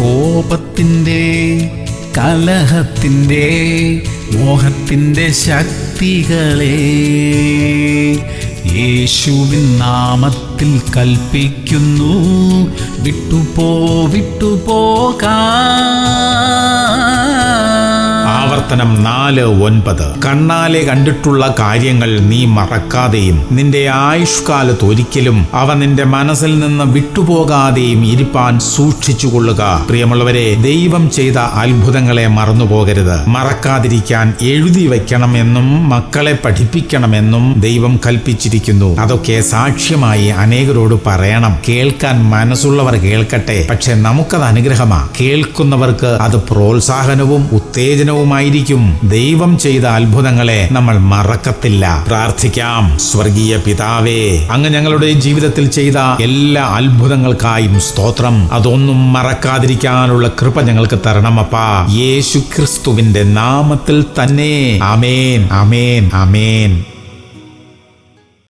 കോപത്തിൻ്റെ, കലഹത്തിൻ്റെ, മോഹത്തിൻ്റെ ശക്തികളെ യേശുവിൻ നാമത്തിൽ കൽപ്പിക്കുന്നു, വിട്ടുപോകാൻ. ആവർത്തനം 4:9. കണ്ണാലെ കണ്ടിട്ടുള്ള കാര്യങ്ങൾ നീ മറക്കാതെയും നിന്റെ ആയുഷ്കാലത്ത് ഒരിക്കലും അവ നിന്റെ മനസ്സിൽ നിന്ന് വിട്ടുപോകാതെയും ഇരിപ്പാൻ സൂക്ഷിച്ചുകൊള്ളുക. പ്രിയമുള്ളവരെ, ദൈവം ചെയ്ത അത്ഭുതങ്ങളെ മറന്നുപോകരുത്. മറക്കാതിരിക്കാൻ എഴുതി വയ്ക്കണമെന്നും മക്കളെ പഠിപ്പിക്കണമെന്നും ദൈവം കൽപ്പിച്ചിരിക്കുന്നു. അതൊക്കെ സാക്ഷ്യമായി അനേകരോട് പറയണം. കേൾക്കാൻ മനസ്സുള്ളവർ കേൾക്കട്ടെ. പക്ഷെ നമുക്കത് അനുഗ്രഹമാ. കേൾക്കുന്നവർക്ക് അത് പ്രോത്സാഹനവും ഉത്തേജനവുമായിരിക്കും. ദൈവം ചെയ്ത അത്ഭുതങ്ങളെ നമ്മൾ മറക്കത്തില്ല. പ്രാർത്ഥിക്കാം. സ്വർഗീയ പിതാവേ, അങ്ങ് ഞങ്ങളുടെ ജീവിതത്തിൽ ചെയ്ത എല്ലാ അത്ഭുതങ്ങൾക്കായും സ്തോത്രം. അതൊന്നും മറക്കാതിരിക്കാനുള്ള കൃപ ഞങ്ങൾക്ക് തരണമപ്പാ. യേശു ക്രിസ്തുവിന്റെ നാമത്തിൽ തന്നെ. ആമേൻ, ആമേൻ, ആമേൻ.